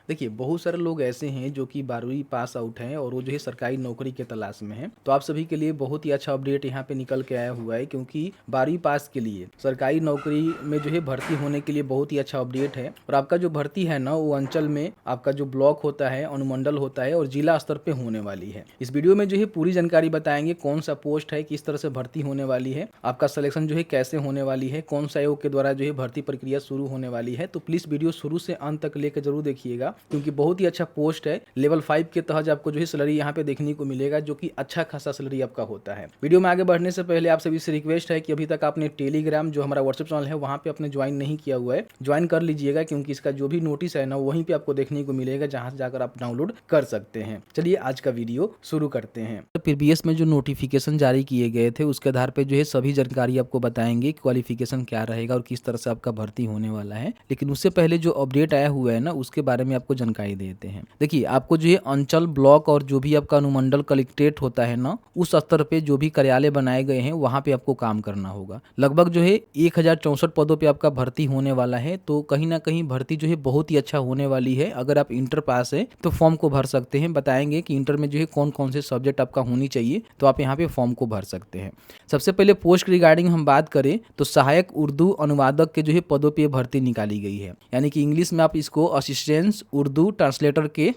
देखिए, बहुत सारे लोग ऐसे हैं जो कि 12वीं पास आउट हैं और वो जो है सरकारी नौकरी के तलाश में हैं। तो आप सभी के लिए बहुत ही अच्छा अपडेट यहाँ पे निकल के आया हुआ है, क्योंकि 12वीं पास के लिए सरकारी नौकरी में जो है भर्ती होने के लिए बहुत ही अच्छा अपडेट है। और आपका जो भर्ती है ना, वो अंचल में आपका जो ब्लॉक होता है, अनुमंडल होता है और जिला स्तर पे होने वाली है। इस वीडियो में जो है पूरी जानकारी बताएंगे, कौन सा पोस्ट है, किस तरह से भर्ती होने वाली है, आपका सिलेक्शन जो है कैसे होने वाली है, कौन सा आयोग के द्वारा जो है भर्ती प्रक्रिया शुरू होने वाली है। तो प्लीज वीडियो शुरू से अंत तक लेकर जरूर देखिएगा, क्योंकि बहुत ही अच्छा पोस्ट है। लेवल 5 के तहत आपको जो है सैलरी यहाँ पे देखने को मिलेगा, जो कि अच्छा खासा सैलरी आपका होता है। वीडियो में आगे बढ़ने से पहले आप सभी से रिक्वेस्ट है कि अभी तक आपने टेलीग्राम जो हमारा व्हाट्सएप चैनल है वहाँ पे आपने ज्वाइन नहीं किया हुआ है, ज्वाइन कर लीजिएगा, क्योंकि इसका जो भी नोटिस है ना वहीं पे आपको देखने को मिलेगा, जहाँ से जाकर आप डाउनलोड कर सकते हैं। चलिए आज का वीडियो शुरू करते हैं। प्रीवियस में जो नोटिफिकेशन जारी किए गए थे उसके आधार पे जो है सभी जानकारी आपको बताएंगे, क्वालिफिकेशन क्या रहेगा और किस तरह से आपका भर्ती होने वाला है। लेकिन उससे पहले जो अपडेट आया हुआ है ना, उसके बारे में आपको जानकारी देते हैं। देखिए, आपको जो है अंचल, ब्लॉक और जो भी आपका अनुमंडल, कलेक्ट्रेट होता है ना, उस स्तर पे जो भी कार्यालय बनाए गए हैं वहां पे आपको काम करना होगा। लगभग जो है 1064 पदों पे आपका भर्ती होने वाला है। तो कहीं ना कहीं भर्ती जो है बहुत ही अच्छा होने वाली है। अगर आप इंटर पास है तो फॉर्म को भर सकते हैं। बताएंगे कि इंटर में जो है कौन कौन से सब्जेक्ट आपका होनी चाहिए, तो आप यहाँ पे फॉर्म को भर सकते हैं। सबसे पहले पोस्ट रिगार्डिंग हम बात करें तो सहायक उर्दू अनुवादक के जो है पदों पे भर्ती निकाली गई है। यानी कि इंग्लिश में आप इसको असिस्टेंट उर्दू ट्रांसलेटर के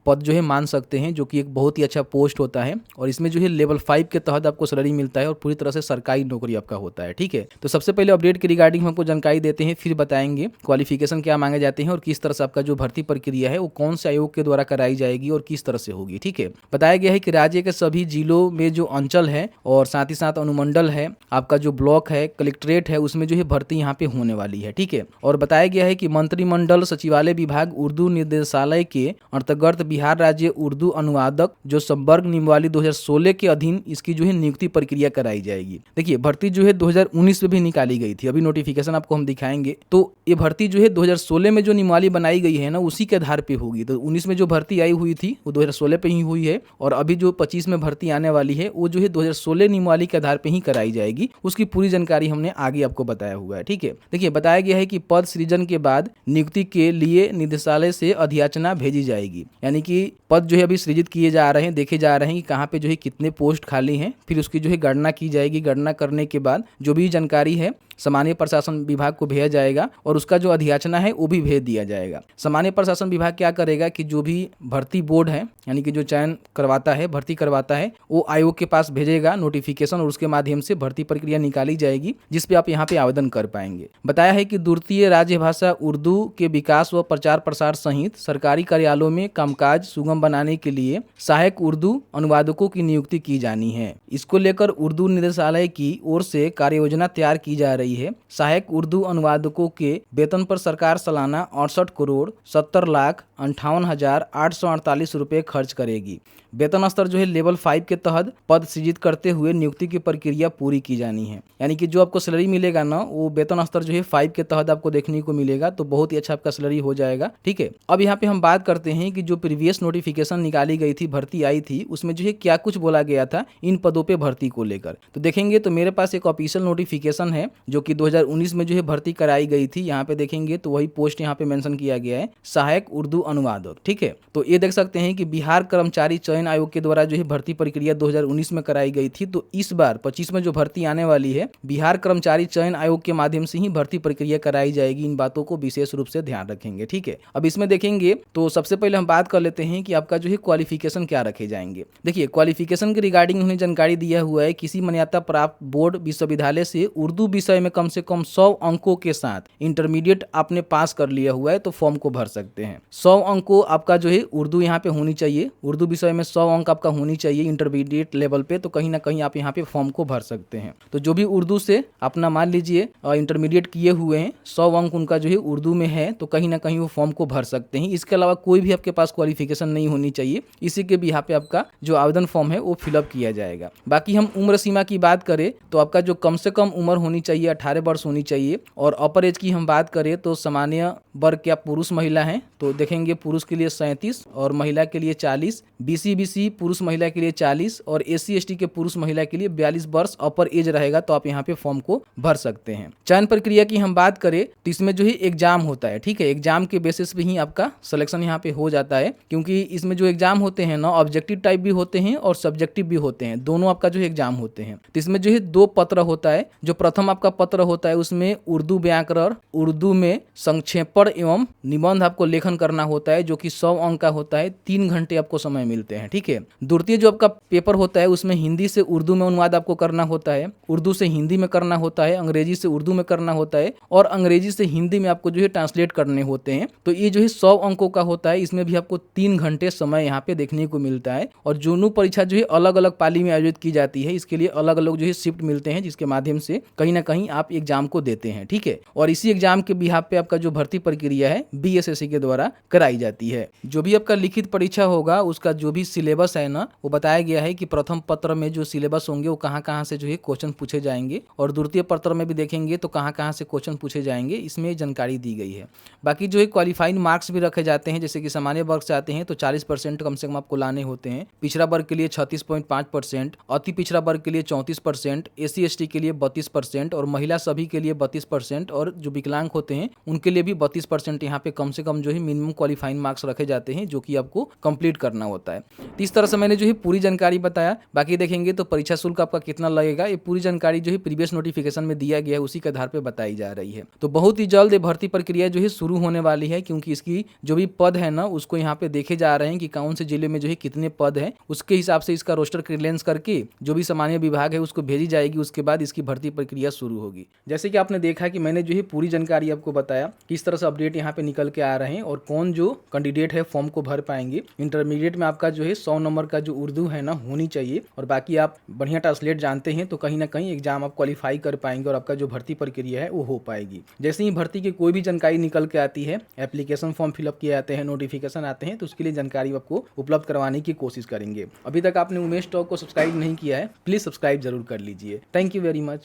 पद जो है मान सकते हैं, जो कि एक बहुत ही अच्छा पोस्ट होता है। और इसमें जो है लेवल 5 के तहत आपको सैलरी मिलता है और पूरी तरह से सरकारी नौकरी आपका होता है। ठीक है, तो सबसे पहले अपडेट के रिगार्डिंग हमको जानकारी देते हैं, फिर बताएंगे क्वालिफिकेशन क्या मांगे जाते हैं और किस तरह से आपका जो भर्ती प्रक्रिया है वो कौन से आयोग के द्वारा कराई जाएगी और किस तरह से होगी। ठीक है, बताया गया है कि राज्य के सभी जिलों में जो अंचल है और साथ ही साथ अनुमंडल है, आपका जो ब्लॉक है, कलेक्ट्रेट है, उसमें जो है भर्ती यहाँ पे होने वाली है। ठीक है, और बताया गया है कि मंत्रिमंडल सचिवालय विभाग उर्दू निर्देशालय के अंतर्गत बिहार राज्य उर्दू अनुवादक जो संवर्ग नियमावली 2016 के अधीन इसकी जो है नियुक्ति प्रक्रिया कराई जाएगी। देखिए, भर्ती जो है 2019 में भी निकाली गई थी, अभी नोटिफिकेशन आपको हम दिखाएंगे। तो ये भर्ती जो है 2016 में जो नियमावली बनाई गई है ना, उसी के आधार पे होगी। तो 19 में जो भर्ती आई हुई थी वो 2016 पे ही हुई है, और अभी जो 25 में भर्ती आने वाली है वो जो है 2016 नियमावली के आधार पे ही कराई जाएगी। उसकी पूरी जानकारी हमने आगे आपको बताया हुआ है। ठीक है, देखिए, बताया गया है कि पद सृजन के बाद नियुक्ति के लिए निदेशालय से अधियाचना भेजी जाएगी। यानी कि पद जो है अभी सृजित किए जा रहे हैं, देखे जा रहे हैं कि कहाँ पे जो है कितने पोस्ट खाली हैं, फिर उसकी जो है गणना की जाएगी। गणना करने के बाद जो भी जानकारी है सामान्य प्रशासन विभाग को भेजा जाएगा और उसका जो अधियाचना है वो भी भेज दिया जाएगा। सामान्य प्रशासन विभाग क्या करेगा कि जो भी भर्ती बोर्ड है, यानी कि जो चयन करवाता है, भर्ती करवाता है, वो आयोग के पास भेजेगा नोटिफिकेशन और उसके माध्यम से भर्ती प्रक्रिया निकाली जाएगी, जिसपे आप यहाँ पे आवेदन कर पाएंगे। बताया है कि द्वितीय राज्य भाषा उर्दू के विकास व प्रचार प्रसार सहित सरकारी कार्यालयों में कामकाज सुगम बनाने के लिए सहायक उर्दू अनुवादकों की नियुक्ति की जानी है। इसको लेकर उर्दू निदेशालय की ओर से कार्य योजना तैयार की जा रही है। सहायक उर्दू अनुवादकों के वेतन पर सरकार सालाना 68 करोड़ 70 लाख 58,848 रुपए खर्च करेगी। वेतन स्तर जो है लेवल 5 के तहत पद सृजित करते हुए नियुक्ति की प्रक्रिया पूरी की जानी है। यानी कि जो आपको सैलरी मिलेगा ना, वो वेतन स्तर जो है 5 के तहत आपको देखने को मिलेगा। तो बहुत ही अच्छा आपका सैलरी हो जाएगा। ठीक है, अब यहाँ पे हम बात करते हैं कि जो प्रीवियस नोटिफिकेशन निकाली गई थी, भर्ती आई थी, उसमें जो है क्या कुछ बोला गया था इन पदों पे भर्ती को लेकर। तो देखेंगे तो मेरे पास एक ऑफिशियल नोटिफिकेशन है जो कि 2019 में जो है भर्ती कराई गई थी। यहाँ पे देखेंगे तो वही पोस्ट यहाँ पे मेंशन किया गया है, सहायक उर्दू अनुवादक। ठीक है, तो ये देख सकते हैं कि बिहार कर्मचारी चयन आयोग के द्वारा जो है भर्ती प्रक्रिया 2019 में कराई गई थी। तो इस बार 25 में जो भर्ती आने वाली है, बिहार कर्मचारी चयन आयोग के माध्यम से ही भर्ती प्रक्रिया कराई जाएगी। इन बातों को विशेष रूप से ध्यान रखेंगे। ठीक है, अब इसमें देखेंगे तो सबसे पहले हम बात कर लेते हैं कि आपका जो है क्वालिफिकेशन क्या रखे जाएंगे। देखिए, क्वालिफिकेशन के रिगार्डिंग उन्हें जानकारी दिया हुआ है, किसी मान्यता प्राप्त बोर्ड विश्वविद्यालय से उर्दू विषय में कम से कम 100 अंकों के साथ इंटरमीडिएट आपने पास कर लिया हुआ है तो फॉर्म को भर सकते हैं। 100 अंकों आपका जो है उर्दू यहाँ पे होनी चाहिए, उर्दू विषय में 100 अंक आपका होनी चाहिए इंटरमीडिएट लेवल पे। तो कहीं ना कहीं आप यहाँ पे फॉर्म को भर सकते हैं। तो जो भी उर्दू से अपना मान लीजिए इंटरमीडिएट किए हुए हैं, 100 अंक उनका जो है उर्दू में है, तो कहीं ना कहीं वो फॉर्म को भर सकते हैं। इसके अलावा कोई भी आपके पास क्वालिफिकेशन नहीं होनी चाहिए। इसी के भी यहाँ पे आपका जो आवेदन फॉर्म है वो फिलअप किया जाएगा। बाकी हम उम्र सीमा की बात करें तो आपका जो कम से कम उम्र होनी चाहिए 18 वर्ष होनी चाहिए। और अपर एज की हम बात करें तो सामान्य वर्ग क्या पुरुष महिला हैं तो देखेंगे पुरुष के लिए 37 और महिला के लिए 40, BC पुरुष महिला के लिए 40 और SC ST के पुरुष महिला के लिए 42 वर्ष अपर एज रहेगा। तो आप यहाँ पे फॉर्म को भर सकते हैं। चयन प्रक्रिया की हम बात करें तो इसमें जो है एग्जाम होता है, ठीक है। एग्जाम के बेसिस पे ही आपका सिलेक्शन यहाँ पे हो जाता है, क्योंकि इसमें जो एग्जाम होते हैं ना ऑब्जेक्टिव टाइप भी होते हैं और सब्जेक्टिव भी होते हैं, दोनों आपका जो एग्जाम होते हैं। तो इसमें जो है 2 पत्र होता है। जो प्रथम आपका पत्र होता है उसमें उर्दू व्याकरण, उर्दू में संक्षेपण एवं निबंध आपको लेखन करना होता है, जो कि 100 अंक का होता है। 3 घंटे आपको समय मिलते हैं, ठीक है। द्वितीय जो आपका पेपर होता है उसमें हिंदी से उर्दू में अनुवाद आपको करना होता है, उर्दू से हिंदी में करना होता है, अंग्रेजी से उर्दू में करना होता है और अंग्रेजी से हिंदी में आपको जो है ट्रांसलेट करने होते हैं। तो ये जो है 100 अंकों का होता है। इसमें भी आपको 3 घंटे समय यहाँ पे देखने को मिलता है। और दोनों परीक्षा जो है अलग अलग पाली में आयोजित की जाती है। इसके लिए अलग अलग जो है शिफ्ट मिलते हैं, जिसके माध्यम से कहीं ना कहीं आप एग्जाम को देते हैं, ठीक है। और इसी एग्जाम के बिहाफ पे आपका जो भर्ती प्रक्रिया है BSSC के द्वारा कराई जाती है। जो भी आपका लिखित परीक्षा होगा उसका जो भी सिलेबस है ना वो बताया गया है कि प्रथम पत्र में जो सिलेबस होंगे वो कहाँ कहाँ से जो है क्वेश्चन पूछे जाएंगे और द्वितीय पत्र में भी देखेंगे तो कहाँ कहाँ से क्वेश्चन पूछे जाएंगे, इसमें जानकारी दी गई है। बाकी जो है क्वालिफाइंग मार्क्स भी रखे जाते हैं। जैसे कि सामान्य वर्ग से आते हैं तो 40% कम से कम आपको लाने होते हैं, पिछड़ा वर्ग के लिए 36.5%, अति पिछड़ा वर्ग के लिए 34%, SC ST के लिए 32% और महिला सभी के लिए 32% और जो विकलांग होते हैं उनके लिए भी 32% यहाँ पे कम से कम जो है मिनिमम क्वालिफाइंग मार्क्स रखे जाते हैं, जो कि आपको कंप्लीट करना होता है। तो इस तरह से मैंने जो है पूरी जानकारी बताया। बाकी देखेंगे तो परीक्षा शुल्क आपका कितना लगेगा, ये पूरी जानकारी जो है प्रीवियस नोटिफिकेशन में दिया गया है, उसी के आधार पर बताई जा रही है। तो बहुत ही जल्द ये भर्ती प्रक्रिया जो है शुरू होने वाली है, क्योंकि इसकी जो भी पद है ना उसको यहाँ पे देखे जा रहे हैं कि कौन से जिले में जो है कितने पद हैं, उसके हिसाब से इसका रोस्टर क्लियरेंस करके जो भी सामान्य विभाग है उसको भेजी जाएगी। उसके बाद इसकी भर्ती प्रक्रिया शुरू होगी। जैसे कि आपने देखा कि मैंने जो है पूरी जानकारी आपको बताया किस तरह से अपडेट यहाँ पे निकल के आ रहे हैं और कौन जो कैंडिडेट है फॉर्म को भर पाएंगे। इंटरमीडिएट में आपका जो है 100 नंबर का जो उर्दू है ना होनी चाहिए और बाकी आप बढ़िया ट्रांसलेट जानते हैं तो कहीं ना कहीं एग्जाम आप क्वालिफाई कर पाएंगे और आपका जो भर्ती प्रक्रिया है वो हो पाएगी। जैसे ही भर्ती की कोई भी जानकारी निकल के आती है, एप्लीकेशन फॉर्म फिलअप किए जाते हैं, नोटिफिकेशन आते हैं, तो उसके लिए जानकारी आपको उपलब्ध करवाने की कोशिश करेंगे। अभी तक आपने उमेश टॉक को सब्सक्राइब नहीं किया है, प्लीज सब्सक्राइब जरूर कर लीजिए। Thank you very much.